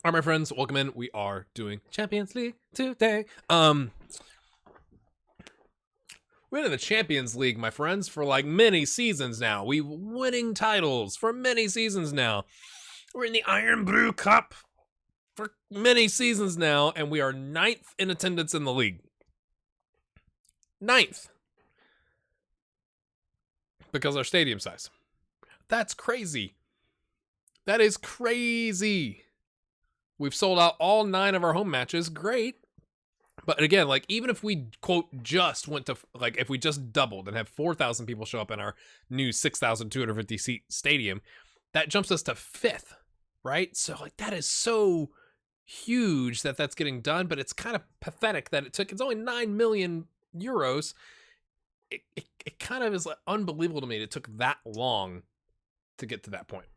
All right, my friends, welcome in. We are doing Champions League today. We're in the Champions League, my friends, for like many seasons now. We're winning titles for many seasons now. We're in the Iron Brew Cup for many seasons now, and we are 9th in attendance in the league. 9th. Because our stadium size. That's crazy. That is crazy. We've sold out all 9 of our home matches. Great. But again, like, even if we, quote, just went to, like, if we just doubled and have 4,000 people show up in our new 6,250 seat stadium, that jumps us to 5th, right? So, like, that is so huge that that's getting done, but it's kind of pathetic that it's only 9 million euros. It kind of is like unbelievable to me that it took that long to get to that point.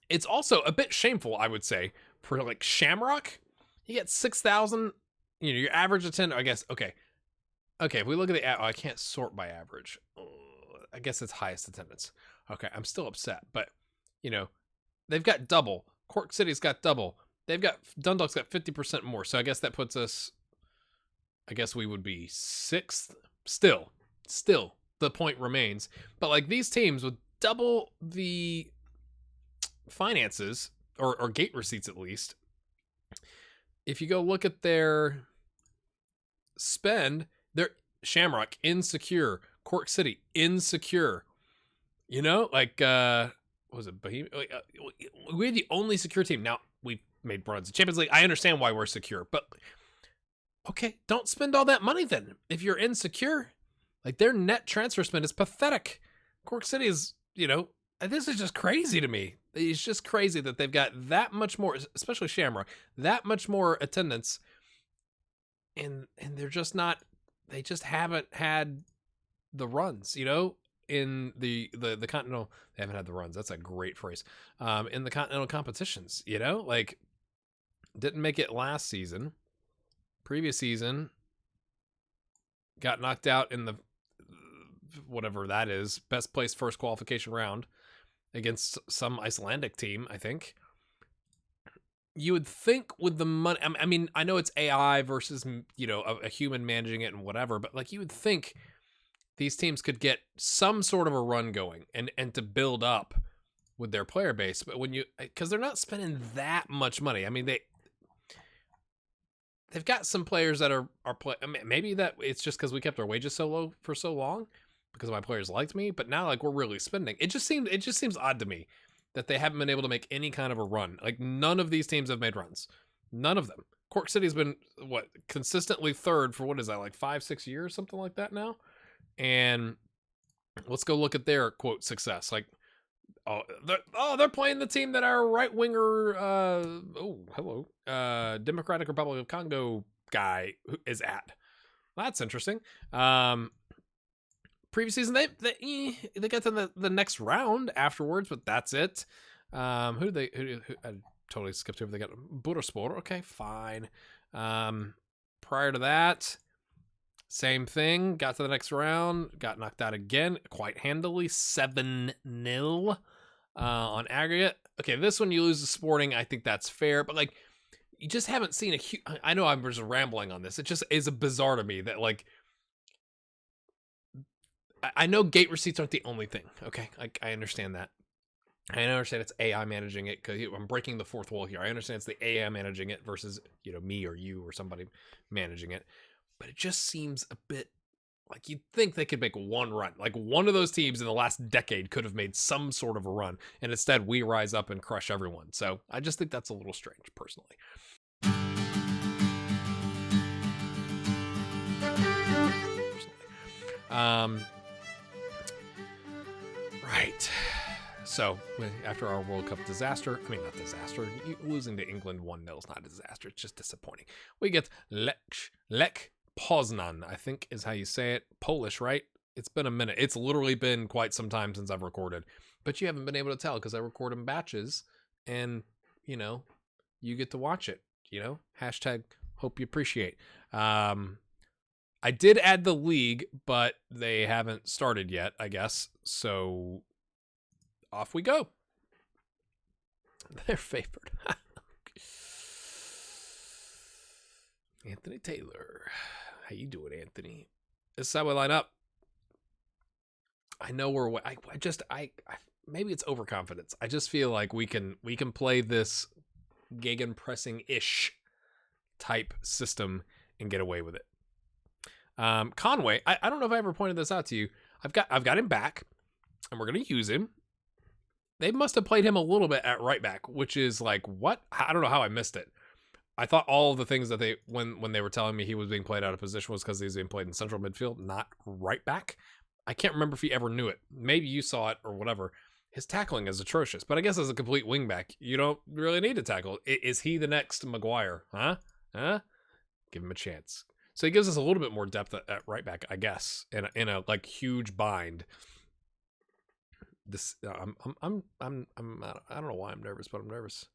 It's also a bit shameful, I would say, for like Shamrock. You get 6,000, you know, your average attendance, I guess. Okay, if we look at the, I can't sort by average. I guess it's highest attendance. Okay, I'm still upset, but you know, they've got double. Cork City's got double. They've got, Dundalk's got 50% more. So I guess that puts us, I guess we would be 6th. Still, the point remains. But like these teams with double the finances, or gate receipts at least, if you go look at their spend, they're Shamrock, insecure. Cork City, insecure. You know, like, what was it? We're the only secure team. Now, we've made runs in Champions League. I understand why we're secure, but okay, don't spend all that money then. If you're insecure, like their net transfer spend is pathetic. Cork City is, you know, this is just crazy to me. It's just crazy that they've got that much more, especially Shamrock, that much more attendance, and they're just not, they just haven't had the runs, you know, in the continental. They haven't had the runs. That's a great phrase. In the continental competitions, you know, like didn't make it last season. Previous season got knocked out in the, whatever that is, best place first qualification round against some Icelandic team, I think. You would think with the money, I mean, I know it's AI versus, you know, a human managing it and whatever, but like you would think these teams could get some sort of a run going and to build up with their player base. But when you, because they're not spending that much money. I mean, they've got some players that are I mean, maybe that it's just because we kept our wages so low for so long because my players liked me, but now like we're really spending. It just seems odd to me that they haven't been able to make any kind of a run. Like none of these teams have made runs. None of them. Cork City's been consistently third for what is that, like 5-6 years, something like that now. And let's go look at their quote success. Like, they're playing the team that our right winger, Democratic Republic of Congo guy is at. That's interesting. Previous season they got to the next round afterwards, but that's it. Who I totally skipped over. They got Bursaspor. Okay, fine. Prior to that, same thing. Got to the next round. Got knocked out again, quite handily, 7-0 on aggregate. Okay, this one you lose to Sporting. I think that's fair, but like you just haven't seen a huge. I know I'm just rambling on this. It just is bizarre to me that like. I know gate receipts aren't the only thing. Okay, I understand that. I understand it's AI managing it because I'm breaking the fourth wall here. I understand it's the AI managing it versus, you know, me or you or somebody managing it. But it just seems a bit like you'd think they could make one run. Like one of those teams in the last decade could have made some sort of a run. And instead we rise up and crush everyone. So I just think that's a little strange personally. Right. So, after our World Cup disaster, I mean, not disaster, losing to England 1-0 is not a disaster, it's just disappointing. We get Lech Poznan, I think is how you say it. Polish, right? It's been a minute. It's literally been quite some time since I've recorded. But you haven't been able to tell because I record in batches and, you know, you get to watch it, you know? Hashtag hope you appreciate. I did add the league, but they haven't started yet, I guess. So off we go. They're favored. Anthony Taylor. How you doing, Anthony? This is how we line up. I know I maybe it's overconfidence. I just feel like we can play this gegenpressing-ish type system and get away with it. Conway, I don't know if I ever pointed this out to you. I've got him back, and we're gonna use him. They must have played him a little bit at right back, which is like, what? I don't know how I missed it. I thought all of the things that they when they were telling me he was being played out of position was because he was being played in central midfield, not right back. I can't remember if he ever knew it. Maybe you saw it or whatever. His tackling is atrocious, but I guess as a complete wingback, you don't really need to tackle. Is he the next Maguire? Huh? Give him a chance. So he gives us a little bit more depth at right back, I guess, in a like huge bind. This I don't know why I'm nervous, but I'm nervous.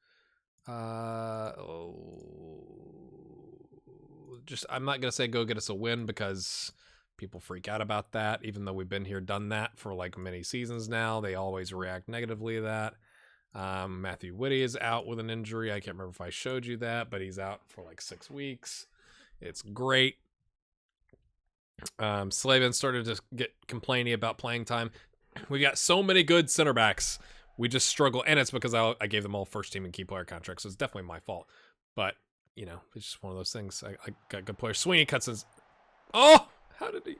I'm not gonna say go get us a win because people freak out about that, even though we've been here, done that for like many seasons now. They always react negatively to that. Matthew Whitty is out with an injury. I can't remember if I showed you that, but he's out for like 6 weeks. It's great. Slavin started to get complaining about playing time. We got so many good center backs. We just struggle, and it's because I gave them all first team and key player contracts, so it's definitely my fault. But, you know, it's just one of those things. I got good players. Sweeney cuts his... Oh! How did he?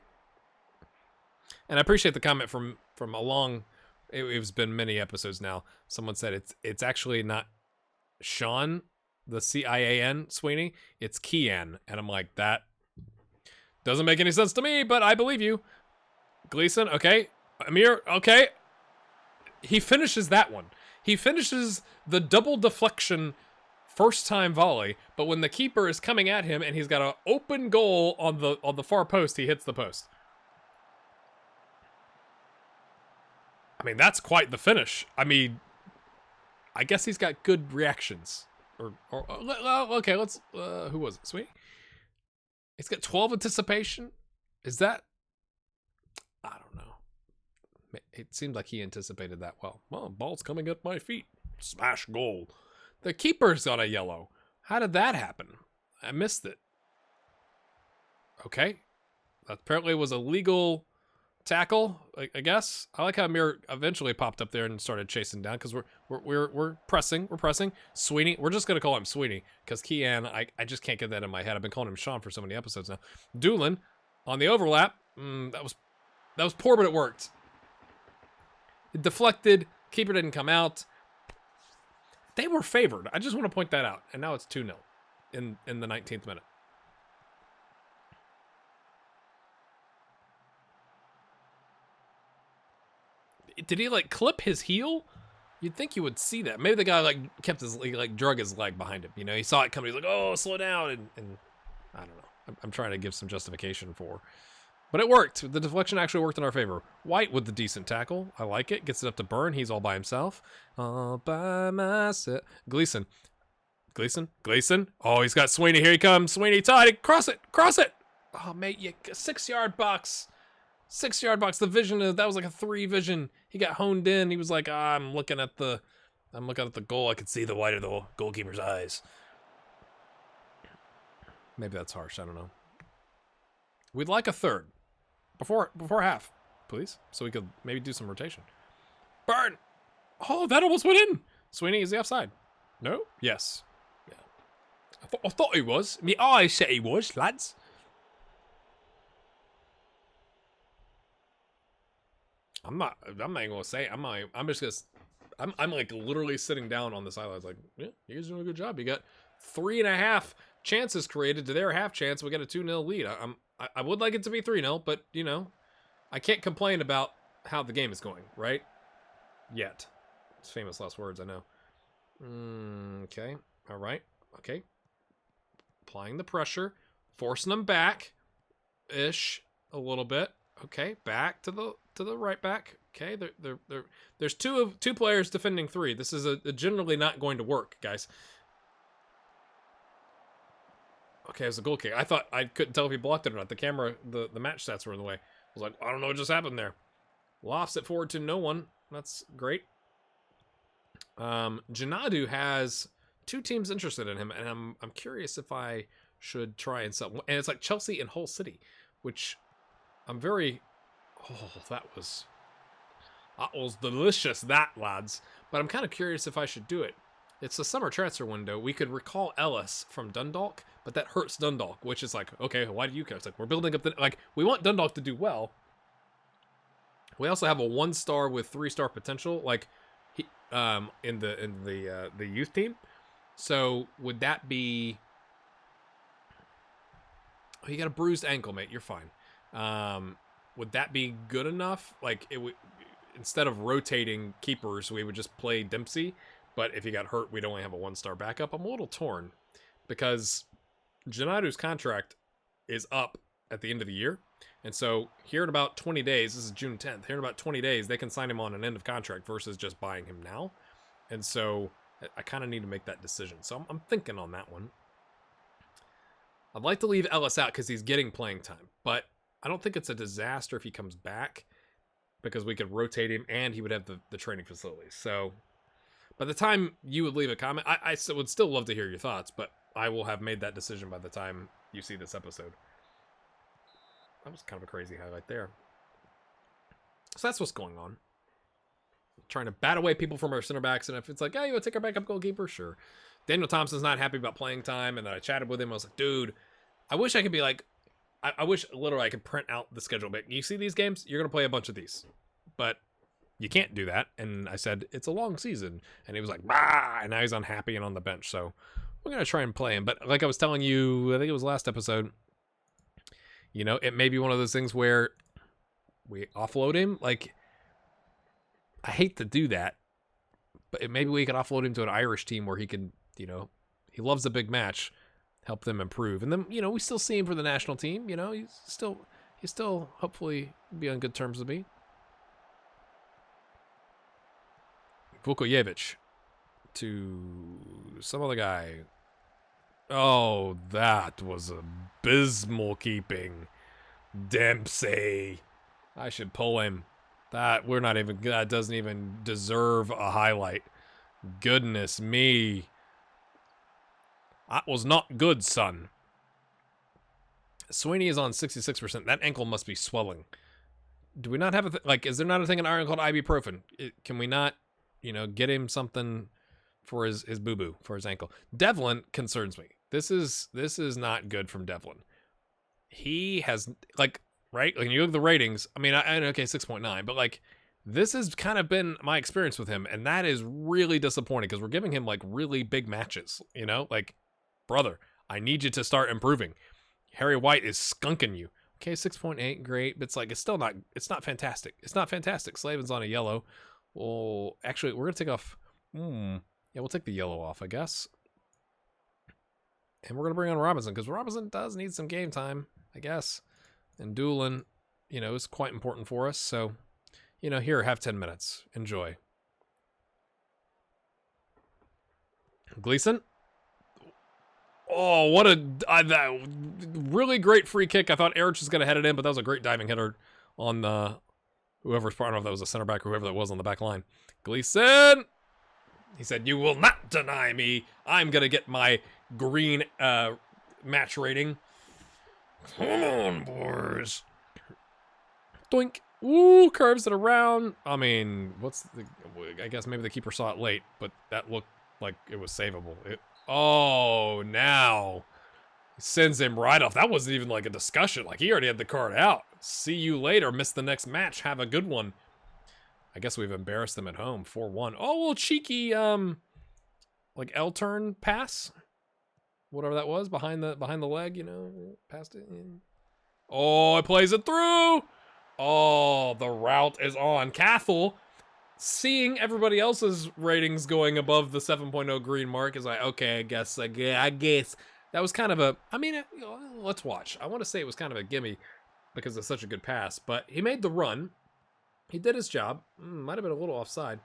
And I appreciate the comment from a long. It's been many episodes now. Someone said it's actually not Sean, the CIAN Sweeney. It's Kian, and I'm like, that doesn't make any sense to me, but I believe you. Gleason, okay. Amir, okay. He finishes that one. He finishes the double deflection first time volley, but when the keeper is coming at him and he's got an open goal on the far post, he hits the post. I mean, that's quite the finish. I mean, I guess he's got good reactions. Or okay, let's who was it? Sweet. He's got 12 anticipation. Is that? I don't know. It seemed like he anticipated that well. Well, ball's coming at my feet. Smash goal. The keeper's got a yellow. How did that happen? I missed it. Okay. That apparently was a legal tackle, I guess. I like how Amir eventually popped up there and started chasing down because we're pressing. We're pressing. Sweeney. We're just gonna call him Sweeney because Kian, I just can't get that in my head. I've been calling him Sean for so many episodes now. Doolin on the overlap. That was poor, but it worked. It deflected. Keeper didn't come out. They were favored. I just want to point that out. And now it's 2-0 in the 19th minute. Did he like clip his heel? You'd think you would see that. Maybe the guy like kept his drug his leg behind him. You know, he saw it coming. He's like, "Oh, slow down!" And I don't know. I'm trying to give some justification for, but it worked. The deflection actually worked in our favor. White with the decent tackle. I like it. Gets it up to Byrne. He's all by himself. All by myself. Gleason. Oh, he's got Sweeney. Here he comes. Sweeney tied. Cross it. Oh, mate, you 6-yard box. 6-yard box. The vision that was like a 3 vision. He got honed in. He was like, I'm looking at the goal. I could see the white of the goalkeeper's eyes. Maybe that's harsh. I don't know. We'd like a third before half, please, so we could maybe do some rotation. Burn. Oh, that almost went in. Sweeney, is he offside? No. Yes. Yeah. I thought he was. My eyes said he was, lads. I'm not even gonna say it. I'm just gonna. I'm like literally sitting down on the sidelines, like, yeah, you guys doing a good job. You got 3.5 chances created to their half chance. We got a 2-0 lead. I would like it to be 3-0, but you know, I can't complain about how the game is going, right? Yet. It's famous last words, I know. Okay. All right. Okay. Applying the pressure, forcing them back, ish, a little bit. Okay, back to the right back. Okay, there's two players defending 3. This is a generally not going to work, guys. Okay, it was a goal kick. I thought I couldn't tell if he blocked it or not. The camera, the match stats were in the way. I was like, I don't know what just happened there. Lofts it forward to no one. That's great. Janadu has 2 teams interested in him, and I'm curious if I should try and sell. And it's like Chelsea and Hull City, which I'm very... Oh, that was delicious, that, lads. But I'm kind of curious if I should do it. It's a summer transfer window. We could recall Ellis from Dundalk, but that hurts Dundalk, which is like, okay, why do you care? It's like, we're building up the... Like, we want Dundalk to do well. We also have a 1-star with 3-star potential, like, in the youth team. So, would that be... Oh, you got a bruised ankle, mate. You're fine. Would that be good enough? Like, it would... Instead of rotating keepers, we would just play Dempsey. But if he got hurt, we'd only have a 1-star backup. I'm a little torn because Gennadi's contract is up at the end of the year. And so here in about 20 days, this is June 10th, here in about 20 days, they can sign him on an end of contract versus just buying him now. And so I kind of need to make that decision. So I'm thinking on that one. I'd like to leave Ellis out because he's getting playing time. But I don't think it's a disaster if he comes back, because we could rotate him and he would have the training facilities. So by the time you would leave a comment, I would still love to hear your thoughts, but I will have made that decision by the time you see this episode. That was kind of a crazy highlight there. So that's what's going on. Trying to bat away people from our center backs, and if it's like, hey, you want to take our backup goalkeeper? Sure. Daniel Thompson's not happy about playing time, and then I chatted with him. I was like, dude, I wish I could be like, I wish literally I could print out the schedule. But you see these games, you're going to play a bunch of these. But you can't do that. And I said, it's a long season. And he was like, bah! And now he's unhappy and on the bench. So we're going to try and play him. But like I was telling you, I think it was last episode, you know, it may be one of those things where we offload him. Like, I hate to do that. But maybe we could offload him to an Irish team where he can, you know, he loves a big match. Help them improve. And then, you know, we still see him for the national team. You know, he's still hopefully be on good terms with me. Vukojevic to some other guy. Oh, that was abysmal keeping. Dempsey. I should pull him. That doesn't even deserve a highlight. Goodness me. That was not good, son. Sweeney is on 66%. That ankle must be swelling. Do we not have is there not a thing in Ireland called ibuprofen? Can we not, you know, get him something for his boo-boo, for his ankle? Devlin concerns me. This is not good from Devlin. He has, like, right? Like, when you look at the ratings, I mean, okay, 6.9, but, like, this has kind of been my experience with him, and that is really disappointing because we're giving him, like, really big matches, you know? Like, brother, I need you to start improving. Harry White is skunking you. Okay, 6.8, great. But it's like, it's not fantastic. It's not fantastic. Slavin's on a yellow. Well, actually, we're going to take off. Yeah, we'll take the yellow off, I guess. And we're going to bring on Robinson, because Robinson does need some game time, I guess. And Doolin, you know, is quite important for us. So, you know, here, have 10 minutes. Enjoy. Gleason. Oh, what that really great free kick. I thought Erich was going to head it in, but that was a great diving header on whoever's part. I don't know if that was a center back or whoever that was on the back line. Gleason! He said, you will not deny me. I'm going to get my green match rating. Come on, boys. Doink. Ooh, curves it around. I mean, I guess maybe the keeper saw it late, but that looked like it was savable. Oh, now sends him right off. That wasn't even like a discussion. Like, he already had the card out. See you later. Miss the next match. Have a good one. I guess we've embarrassed them at home. 4-1. Oh, a little cheeky, like L-turn pass. Whatever that was behind the leg, you know, passed it in. Oh, it plays it through. Oh, the route is on. Cathal, seeing everybody else's ratings going above the 7.0 green mark, is like, okay, I guess that was kind of a, I mean, you know, let's watch. I want to say it was kind of a gimme because it's such a good pass, but he made the run. He did his job. Might have been a little offside,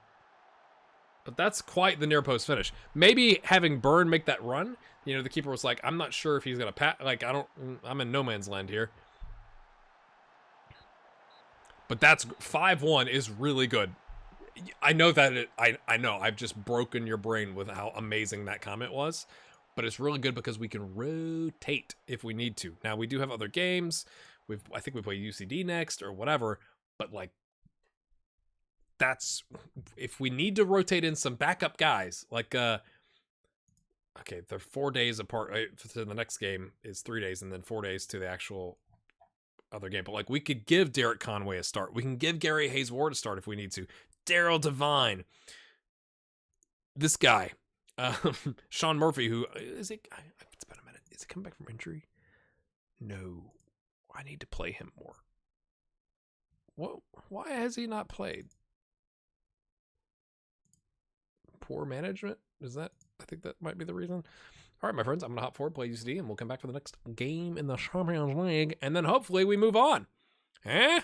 but that's quite the near post finish. Maybe having Byrne make that run, you know, the keeper was like, I'm not sure if he's going to pass. Like, I'm in no man's land here. But that's 5-1 is really good. I know that I know I've just broken your brain with how amazing that comment was. but it's really good because we can rotate if we need to. Now we do have other games. I think we play UCD next or whatever, but like that's if we need to rotate in some backup guys, like okay, they're 4 days apart. Right? So the next game is 3 days, and then 4 days to the actual other game. But like we could give Derek Conway a start. We can give Gary Hayes Ward a start if we need to. Daryl Devine, this guy, Sean Murphy, who is it? It's been a minute. Is he coming back from injury? No, I need to play him more. What? Why has he not played? Poor management? Is that? I think that might be the reason. All right, my friends, I'm going to hop forward, play UCD, and we'll come back for the next game in the Champions League, and then hopefully we move on. Eh?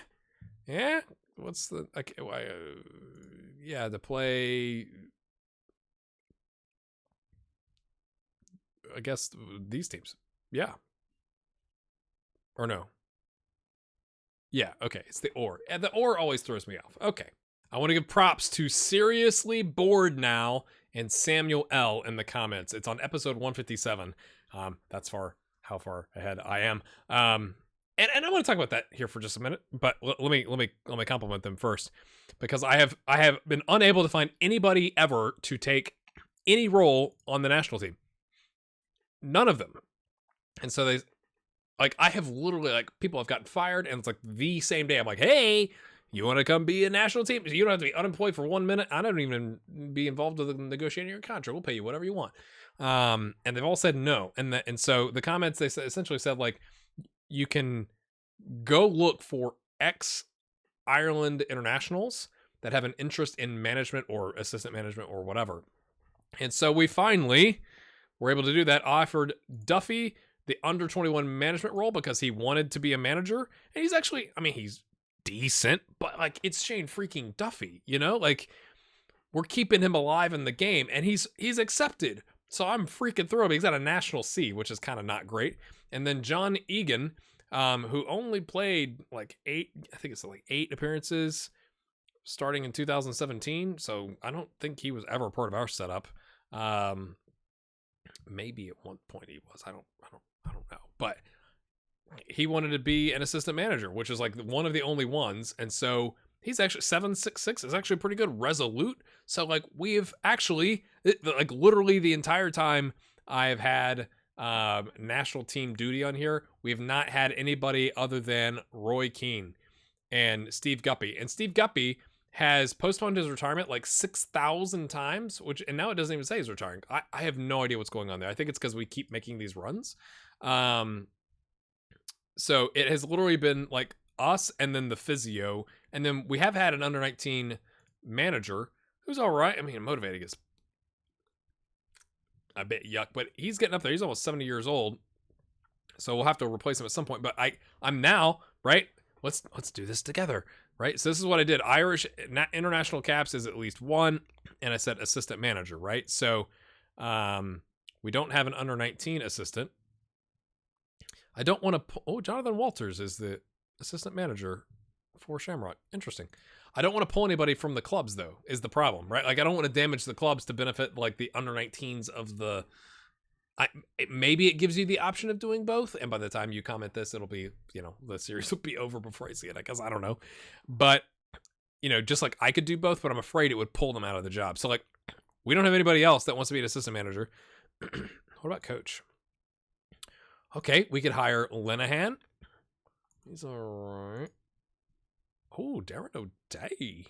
Yeah? What's the... Okay, yeah, to play... I guess these teams. Yeah. Or no. Yeah, okay, it's the or. And the or always throws me off. Okay. I want to give props to Seriously Bored Now and Samuel L. in the comments. It's on episode 157. That's how far ahead I am. And I want to talk about that here for just a minute, but let me compliment them first, because I have been unable to find anybody ever to take any role on the national team. None of them. And so they, like, I have literally, like, people have gotten fired, and it's like the same day I'm like, hey, you want to come be a national team? You don't have to be unemployed for 1 minute. I don't even be involved with negotiating your contract. We'll pay you whatever you want. And they've all said no. And so the comments, they essentially said, like, you can go look for ex-Ireland internationals that have an interest in management or assistant management or whatever. And so we finally were able to do that. Offered Duffy the under-21 management role because he wanted to be a manager. And he's actually, I mean, he's decent, but like, it's Shane freaking Duffy, you know, like, we're keeping him alive in the game, and he's accepted, so I'm freaking thrilled. He's got a national C, which is kind of not great. And then John Egan, who only played like 8 appearances starting in 2017, so I don't think he was ever part of our setup. Maybe at one point he was, I don't know, but he wanted to be an assistant manager, which is like one of the only ones. And so he's actually 7'6" is actually pretty good, resolute. So like, we've actually, like, literally the entire time I've had national team duty on here, we've not had anybody other than Roy Keane and Steve Guppy. And Steve Guppy has postponed his retirement like 6,000 times, and now it doesn't even say he's retiring. I have no idea what's going on there. I think it's because we keep making these runs. So it has literally been like us and then the physio. And then we have had an under 19 manager who's all right. I mean, motivating is a bit yuck, but he's getting up there. He's almost 70 years old. So we'll have to replace him at some point. But I'm now, right? Let's do this together, right? So this is what I did. Irish international caps is at least 1. And I said assistant manager, right? So we don't have an under 19 assistant. I don't want to... Jonathan Walters is the assistant manager for Shamrock. Interesting. I don't want to pull anybody from the clubs, though, is the problem, right? Like, I don't want to damage the clubs to benefit, like, the under 19s of the... maybe it gives you the option of doing both, and by the time you comment this, it'll be, you know, the series will be over before I see it, I guess. I don't know. But, you know, just like I could do both, but I'm afraid it would pull them out of the job. So, like, we don't have anybody else that wants to be an assistant manager. What about coach? Okay, we could hire Linehan. He's all right. Oh, Darren O'Day.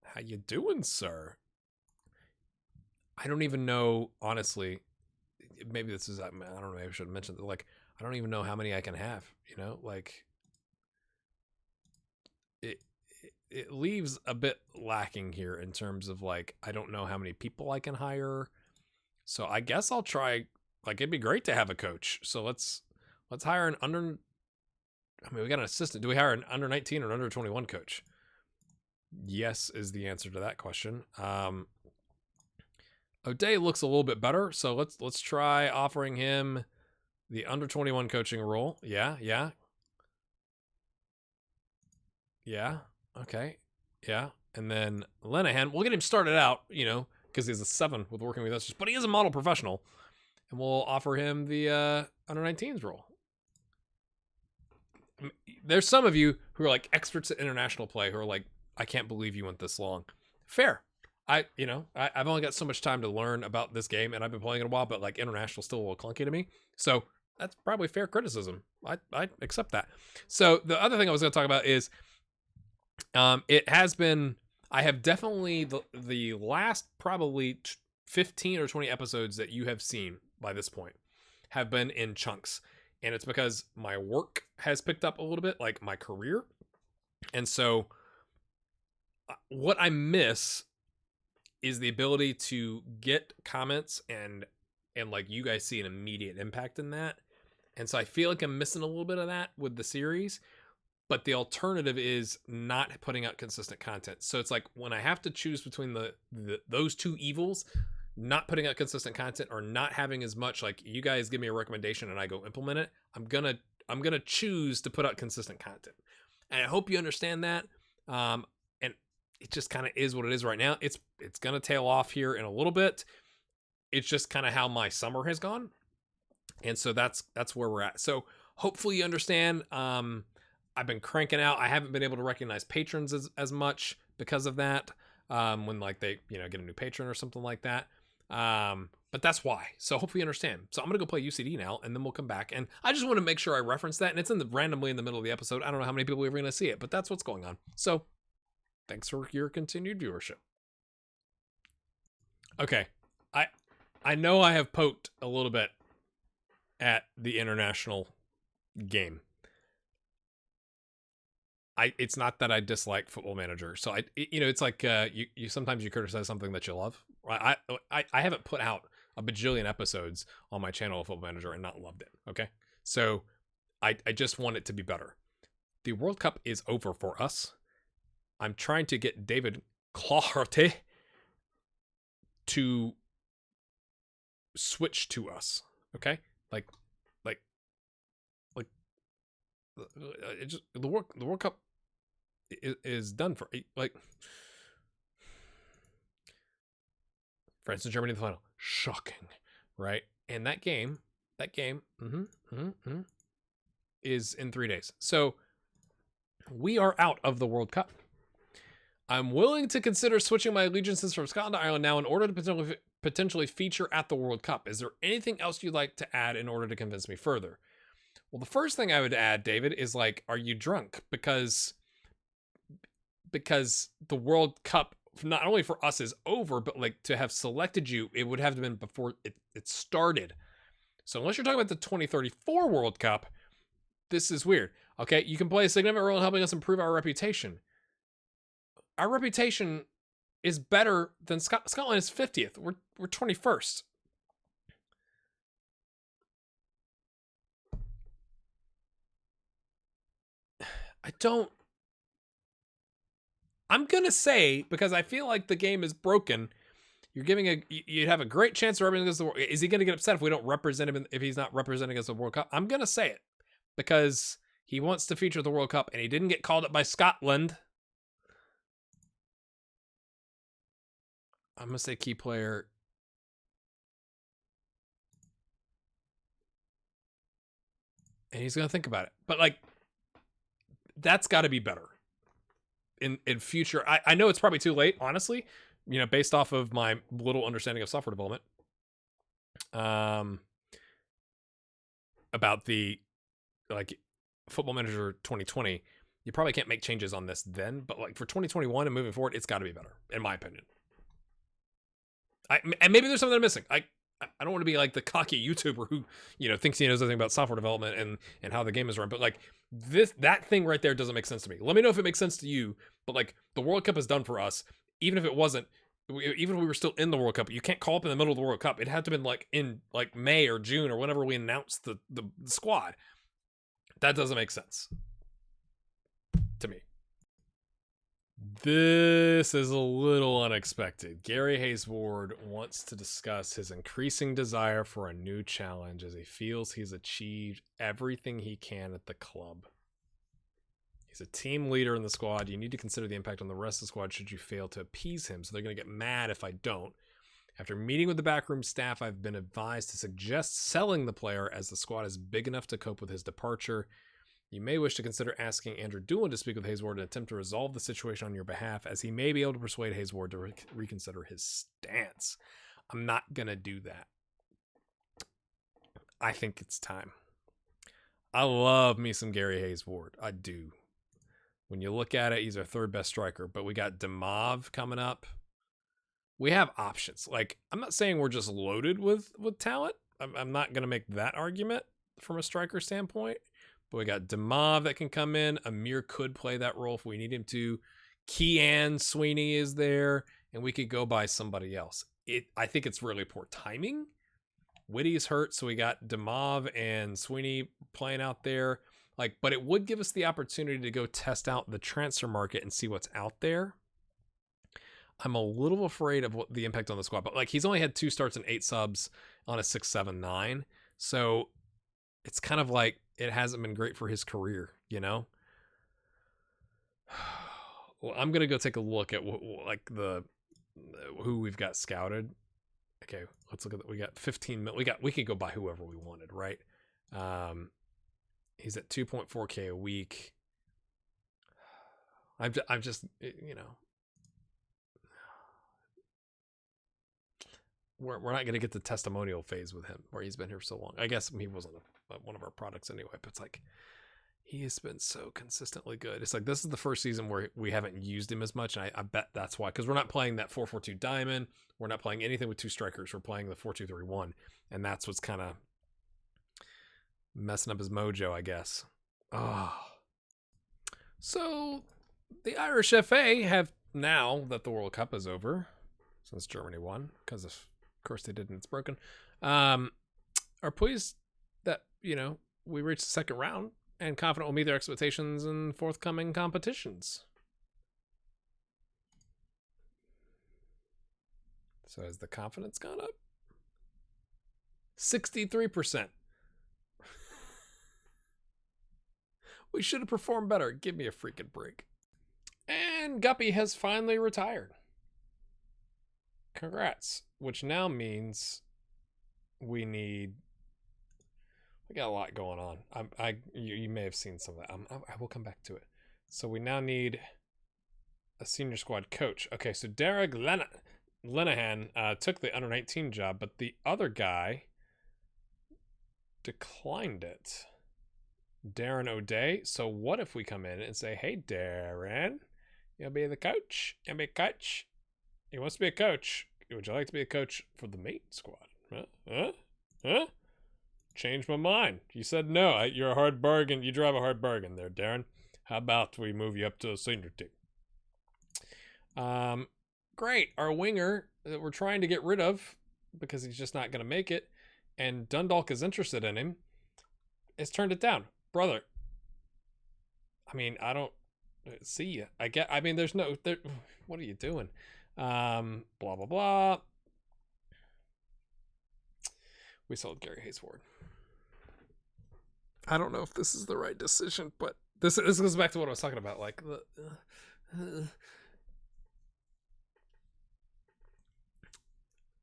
How you doing, sir? I don't even know, honestly. Maybe this is, I don't know, maybe I should have mentioned that. Like, I don't even know how many I can have, you know? Like, it leaves a bit lacking here in terms of, like, I don't know how many people I can hire. So I guess I'll try. Like, it'd be great to have a coach. So let's hire an under... I mean, we got an assistant. Do we hire an under 19 or an under 21 coach? Yes is the answer to that question. O'Day looks a little bit better, so let's try offering him the under 21 coaching role. Yeah. Okay. Yeah. And then Linehan, we'll get him started out, you know, because he's a 7 with working with us, but he is a model professional. and we'll offer him the under 19s role. There's some of you who are like experts at international play who are like, I can't believe you went this long. Fair. I've only got so much time to learn about this game, and I've been playing it a while, but like international still a little clunky to me. So that's probably fair criticism. I accept that. So the other thing I was going to talk about is, it has been, I have definitely the last probably 15 or 20 episodes that you have seen by this point have been in chunks. And it's because my work has picked up a little bit, like my career. And so what I miss is the ability to get comments and like you guys see an immediate impact in that. And so I feel like I'm missing a little bit of that with the series, but the alternative is not putting out consistent content. So it's like when I have to choose between those two evils, not putting out consistent content or not having as much, like you guys give me a recommendation and I go implement it, I'm gonna choose to put out consistent content. And I hope you understand that. And it just kind of is what it is right now. It's gonna tail off here in a little bit. It's just kind of how my summer has gone. And so that's where we're at. So hopefully you understand. I've been cranking out. I haven't been able to recognize patrons as much because of that. When like they, get a new patron or something like that. But that's why. So hopefully you understand. So I'm going to go play UCD now, and then we'll come back. And I just want to make sure I reference that. And it's randomly in the middle of the episode. I don't know how many people are ever going to see it, but that's what's going on. So thanks for your continued viewership. Okay. I know I have poked a little bit at the international game. It's not that I dislike Football Manager. So it's like you sometimes you criticize something that you love. I haven't put out a bajillion episodes on my channel of Football Manager and not loved it. Okay, so I just want it to be better. The World Cup is over for us. I'm trying to get David Clarté to switch to us. Okay, like the World Cup is done for, like, France and Germany in the final. Shocking, right? And that game is in 3 days. So we are out of the World Cup. I'm willing to consider switching my allegiances from Scotland to Ireland now in order to potentially feature at the World Cup. Is there anything else you'd like to add in order to convince me further? Well, the first thing I would add, David, is like, are you drunk? Because the World Cup, not only for us, is over, but like to have selected you, it would have been before it started. So unless you're talking about the 2034 World Cup, this is weird. Okay, you can play a significant role in helping us improve our reputation. Our reputation is better than Scotland is 50th. We're 21st. I'm going to say, because I feel like the game is broken, you'd have a great chance of representing against the World. Is he going to get upset if we don't represent him, if he's not representing us at the World Cup? I'm going to say it because he wants to feature the World Cup and he didn't get called up by Scotland. I'm going to say key player. And he's going to think about it. But like, that's got to be better in future. I know it's probably too late, honestly, based off of my little understanding of software development, about the like Football Manager 2020. You probably can't make changes on this then, but like for 2021 and moving forward, it's got to be better, in my opinion. And maybe there's something I'm missing. I don't want to be like the cocky YouTuber who, thinks he knows everything about software development and how the game is run. But like that thing right there doesn't make sense to me. Let me know if it makes sense to you. But like the World Cup is done for us. Even if it wasn't, even if we were still in the World Cup, you can't call up in the middle of the World Cup. It had to have been like in like May or June or whenever we announced the squad. That doesn't make sense to me. This is a little unexpected. Gary Hayes Ward wants to discuss his increasing desire for a new challenge as he feels he's achieved everything he can at the club. He's a team leader in the squad. You need to consider the impact on the rest of the squad should you fail to appease him. So they're going to get mad if I don't. After meeting with the backroom staff, I've been advised to suggest selling the player as the squad is big enough to cope with his departure. You may wish to consider asking Andrew Doolan to speak with Hayes Ward and attempt to resolve the situation on your behalf, as he may be able to persuade Hayes Ward to reconsider his stance. I'm not going to do that. I think it's time. I love me some Gary Hayes Ward. I do. When you look at it, he's our third best striker, but we got Demov coming up. We have options. Like, I'm not saying we're just loaded with talent. I'm not going to make that argument from a striker standpoint. But we got Demov that can come in. Amir could play that role if we need him to. Kean Sweeney is there, and we could go by somebody else. I think it's really poor timing. Whitty's hurt, so we got Demov and Sweeney playing out there. But it would give us the opportunity to go test out the transfer market and see what's out there. I'm a little afraid of what the impact on the squad, but he's only had 2 starts and 8 subs on a 6-7-9. So it's kind of like it hasn't been great for his career, you know? Well, I'm going to go take a look at who we've got scouted. Okay, let's look at that. We got 15 mil. We could go buy whoever we wanted, right? He's at 2.4K a week. I'm just, you know, we're not going to get the testimonial phase with him where he's been here so long. I guess he wasn't one of our products anyway, but it's he has been so consistently good. It's this is the first season where we haven't used him as much. And I bet that's why, because we're not playing that 4-4-2 diamond. We're not playing anything with 2 strikers. We're playing the 4-2-3-1. And that's what's kind of messing up his mojo, I guess. So the Irish FA have, now that the World Cup is over, since Germany won, because of course they did and it's broken, are pleased that, you know, we reached the second round and confident we'll meet their expectations in forthcoming competitions. So has the confidence gone up? 63%. We should have performed better. Give me a freaking break. And Guppy has finally retired. Congrats. Which now means we got a lot going on. You may have seen some of that. I will come back to it. So we now need a senior squad coach. Okay, so Derek Lenahan took the under-19 job, but the other guy declined it. Darren O'Day. So what if we come in and say, hey, Darren, you'll be the coach. You'll be a coach. He wants to be a coach. Would you like to be a coach for the mate squad? Huh? Changed my mind. You said no. You're a hard bargain. You drive a hard bargain there, Darren. How about we move you up to a senior team? Great. Our winger that we're trying to get rid of because he's just not going to make it, and Dundalk is interested in him, has turned it down. Brother, I mean, I don't see you. There's no, what are you doing? Blah, blah, blah. We sold Gary Hayes Ward. I don't know if this is the right decision, but this goes back to what I was talking about.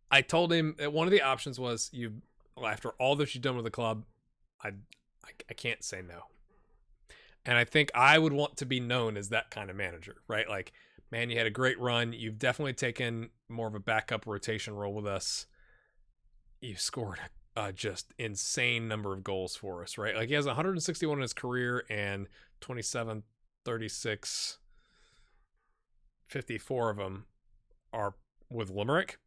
I told him that one of the options was after all that you've done with the club, I can't say no. And I think I would want to be known as that kind of manager, right? Man, you had a great run. You've definitely taken more of a backup rotation role with us. You scored a just insane number of goals for us, right? He has 161 in his career and 27, 36, 54 of them are with Limerick.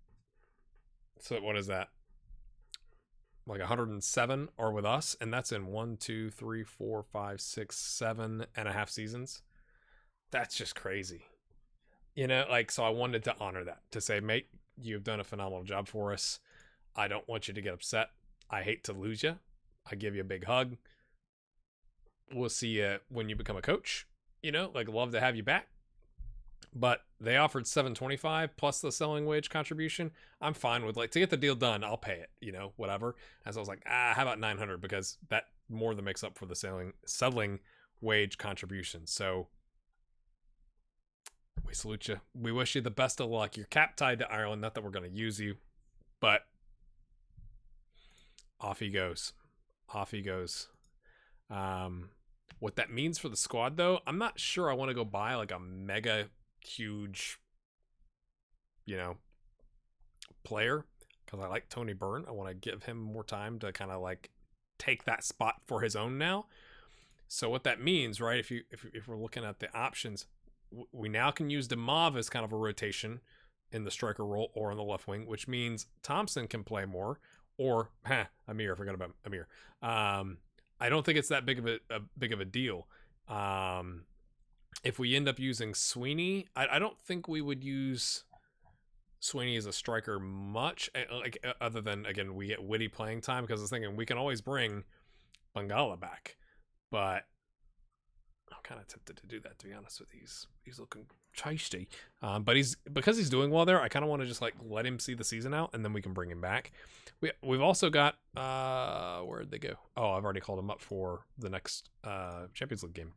So what is that? 107 are with us, and that's in 1, 2, 3, 4, 5, 6, 7.5 seasons. That's just crazy. So I wanted to honor that, to say, mate, you've done a phenomenal job for us. I don't want you to get upset. I hate to lose you. I give you a big hug. We'll see you when you become a coach. Love to have you back. But they offered $725 plus the selling wage contribution. I'm fine with to get the deal done. I'll pay it, whatever. As I was like, how about $900? Because that more than makes up for the selling wage contribution. So we salute you. We wish you the best of luck. You're cap tied to Ireland. Not that we're going to use you. But off he goes. Off he goes. What that means for the squad, though, I'm not sure I want to go buy like a mega huge, player, because I like Tony Byrne. I want to give him more time to kind of like take that spot for his own now. So what that means, right? If we're looking at the options, we now can use Demov as kind of a rotation in the striker role or on the left wing, which means Thompson can play more. Or Amir, I forgot about Amir. I don't think it's that big of a deal. If we end up using Sweeney, I don't think we would use Sweeney as a striker much, like other than, again, we get Witty playing time, because I was thinking we can always bring Bangala back, but I'm kind of tempted to do that, to be honest with you. He's looking tasty, but because he's doing well there, I kind of want to just like let him see the season out, and then we can bring him back. We've also got where'd they go? Oh, I've already called him up for the next Champions League game.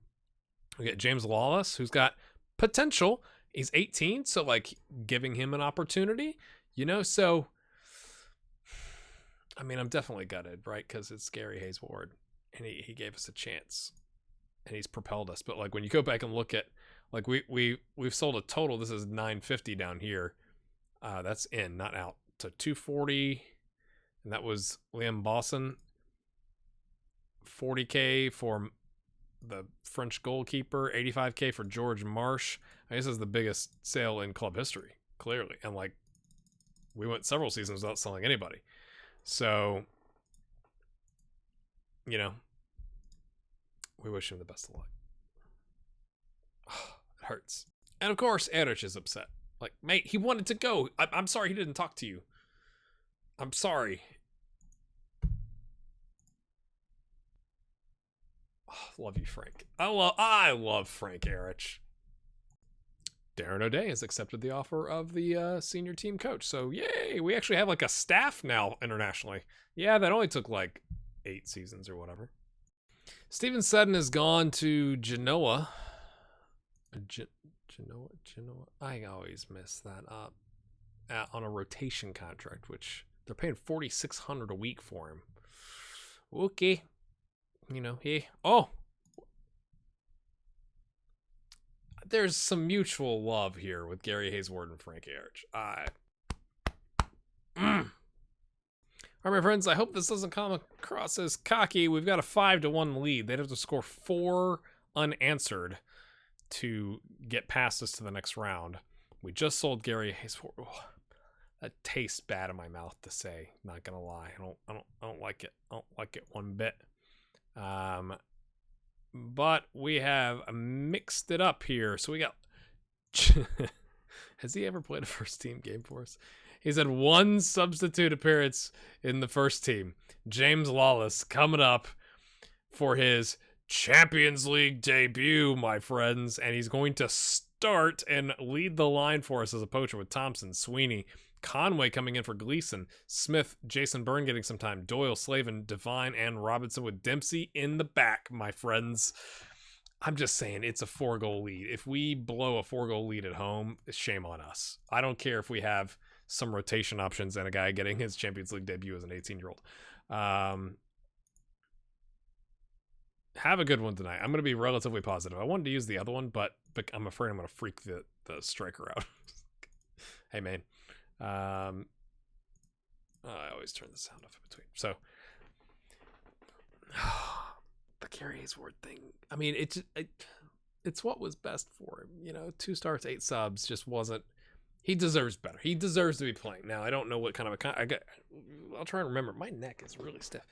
We get James Lawless, who's got potential. He's 18, so like giving him an opportunity, so I mean, I'm definitely gutted, right? Because it's Gary Hayes-Ward, and he gave us a chance, and he's propelled us. But like when you go back and look at, like we've sold a total, this is 950 down here. That's in, not out, to 240, and that was Liam Bosson. 40K for the French goalkeeper, 85K for George Marsh. I guess this is the biggest sale in club history, clearly. And like, we went several seasons without selling anybody. So, we wish him the best of luck. It hurts. And of course, Erich is upset. Like, mate, he wanted to go. I'm sorry he didn't talk to you. I'm sorry. Oh, love you, Frank. I love Frank Erich. Darren O'Day has accepted the offer of the senior team coach. So, yay! We actually have like a staff now internationally. Yeah, that only took like 8 seasons or whatever. Steven Seddon has gone to Genoa. Genoa. I always mess that up. On a rotation contract, which they're paying $4,600 a week for him. Okay. There's some mutual love here with Gary Hayes-Ward and Frank Erich. All right, my friends, I hope this doesn't come across as cocky. We've got a 5-1 lead. They'd have to score 4 unanswered to get past us to the next round. We just sold Gary Hayes-Ward. Oh, that tastes bad in my mouth to say, not gonna lie. I don't like it. I don't like it one bit. But we have mixed it up here. So we got... Has he ever played a first team game for us? He's had 1 substitute appearance in the first team. James Lawless coming up for his Champions League debut, my friends. And he's going to start and lead the line for us as a poacher with Thompson, Sweeney, Conway coming in for Gleason, Smith, Jason Byrne getting some time, Doyle, Slavin, Devine, and Robinson with Dempsey in the back, my friends. I'm just saying, it's a 4-goal lead. If we blow a 4-goal lead at home, shame on us. I don't care if we have some rotation options and a guy getting his Champions League debut as an 18-year-old. Have a good one tonight. I'm going to be relatively positive. I wanted to use the other one, but I'm afraid I'm going to freak the striker out. Hey, man. I always turn the sound off in between. So, the Gary Hayes-Ward thing. I mean, it's what was best for him. 2 starts, 8 subs just wasn't. He deserves better. He deserves to be playing. Now, I don't know what kind of I'll try and remember. My neck is really stiff.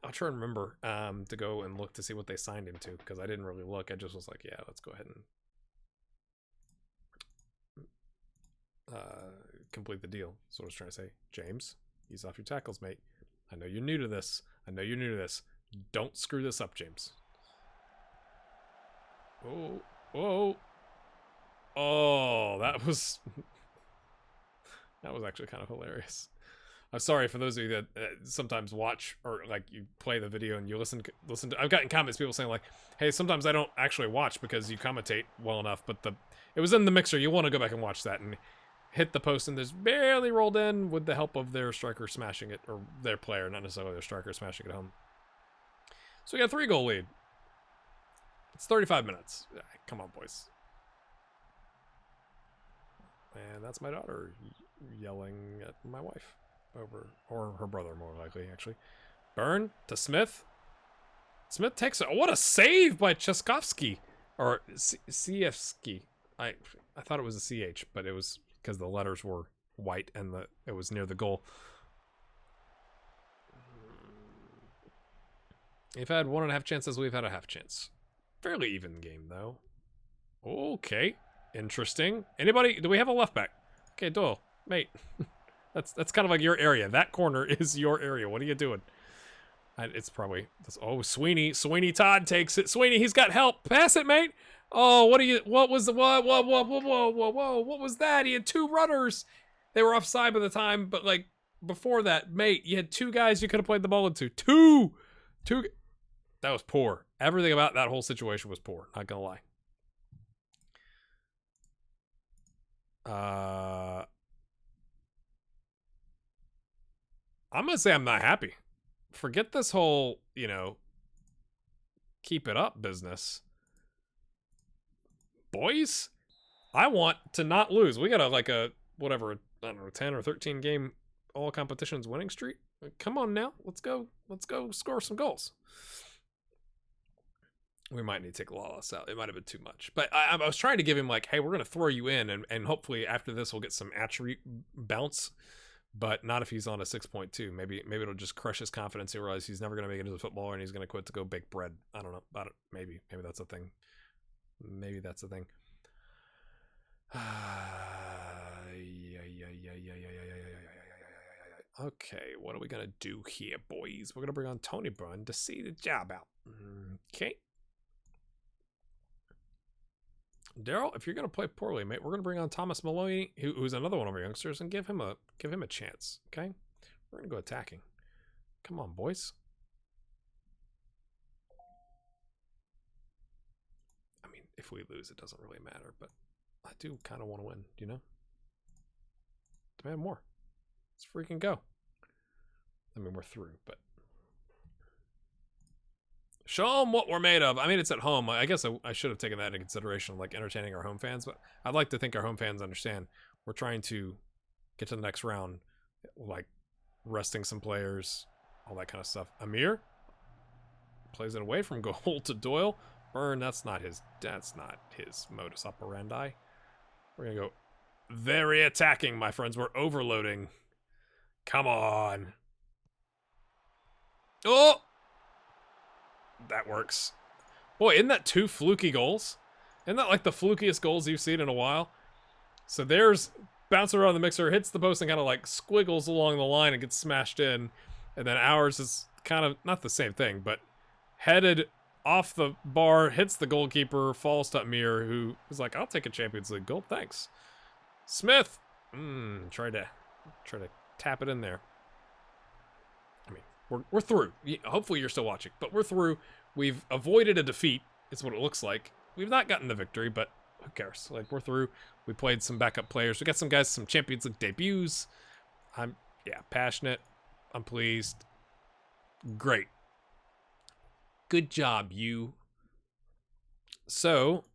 I'll try and remember to go and look to see what they signed him to, because I didn't really look. I just was like, yeah, let's go ahead and complete the deal. That's what I was trying to say. James, ease off your tackles, mate. I know you're new to this. Don't screw this up, James. Oh, that was actually kind of hilarious. I'm sorry for those of you that sometimes watch or like you play the video and you listen to. I've gotten comments, people saying like, "Hey, sometimes I don't actually watch because you commentate well enough." But it was in the mixer. You want to go back and watch that, and hit the post and just barely rolled in with the help of their striker smashing it, or their player, not necessarily their striker smashing it home. So we got a 3-goal lead. It's 35 minutes. Come on, boys. And that's my daughter yelling at my wife over, or her brother more likely, actually. Burn to Smith. Smith takes it. What a save by Cheskovsky, or Cievsky. I thought it was a CH, but it was because the letters were white and it was near the goal. We've had 1.5 chances. We've had a half chance. Fairly even game, though. Okay. Interesting. Anybody? Do we have a left back? Okay, Doyle. Mate. That's kind of like your area. That corner is your area. What are you doing? It's probably... Oh, Sweeney. Sweeney Todd takes it. Sweeney, he's got help. Pass it, mate. Oh, what was the... Whoa. What was that? He had 2 runners. They were offside by the time, but, like, before that, mate, you had 2 guys you could have played the ball into. Two. That was poor. Everything about that whole situation was poor. Not gonna lie. I'm gonna say I'm not happy. Forget this whole, keep it up business. Boys, I want to not lose. We got a whatever, I don't know, 10 or 13 game all competitions winning streak. Come on now. Let's go score some goals. We might need to take Lawless out. It might have been too much. But I was trying to give him like, hey, we're going to throw you in. And hopefully after this, we'll get some attribute bounce. But not if he's on a 6.2. Maybe it'll just crush his confidence. He'll realize he's never going to make it as a footballer and he's going to quit to go bake bread. I don't know about it. Maybe that's a thing. Maybe that's a thing. Okay, what are we going to do here, boys? We're going to bring on Tony Brunn to see the job out. Okay. Daryl, if you're going to play poorly, mate, we're going to bring on Thomas Maloney, who's another one of our youngsters, and give him a chance, okay? We're going to go attacking. Come on, boys. I mean, if we lose, it doesn't really matter, but I do kind of want to win, Demand more. Let's freaking go. I mean, we're through, but... Show them what we're made of. I mean, it's at home. I guess I should have taken that into consideration, like entertaining our home fans, but I'd like to think our home fans understand we're trying to get to the next round, like resting some players, all that kind of stuff. Amir plays it away from goal to Doyle. Burn, that's not his modus operandi. We're going to go very attacking, my friends. We're overloading. Come on. Oh! That works. Boy, isn't that 2 fluky goals? Isn't that like the flukiest goals you've seen in a while? So there's bouncing around the mixer, hits the post and kind of like squiggles along the line and gets smashed in. And then ours is kind of not the same thing, but headed off the bar, hits the goalkeeper, falls to Amir, who is like, I'll take a Champions League goal, thanks. Smith, try to tap it in there. I mean, we're through. Hopefully you're still watching, but we're through. We've avoided a defeat, is what it looks like. We've not gotten the victory, but who cares? Like, we're through. We played some backup players. We got some guys, some Champions League debuts. I'm, passionate. I'm pleased. Great. Good job, you. So,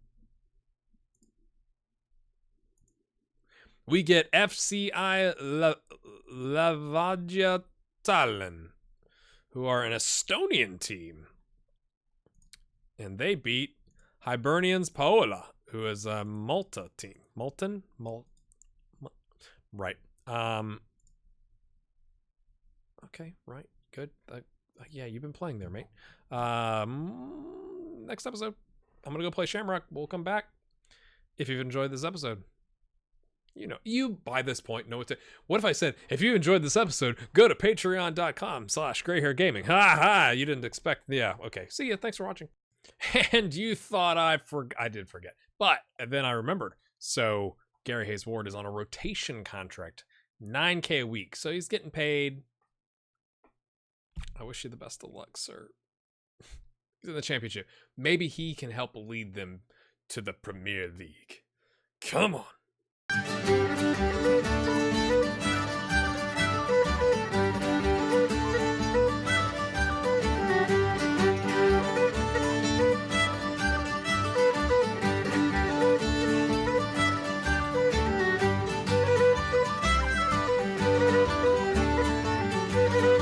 we get FCI Levadia Tallinn, who are an Estonian team. And they beat Hibernians Paola, who is a Malta team. Malton? Right. Okay, right. Good. Yeah, you've been playing there, mate. Next episode, I'm going to go play Shamrock. We'll come back. If you've enjoyed this episode, you by this point know what if I said, if you enjoyed this episode, go to patreon.com/grayhairgaming. Ha ha, you didn't expect. Yeah, okay. See ya. Thanks for watching. And you thought I did forget. But then I remembered. So Gary Hayes Ward is on a rotation contract, $9K a week. So he's getting paid. I wish you the best of luck, sir. He's in the championship. Maybe he can help lead them to the Premier League. Come on.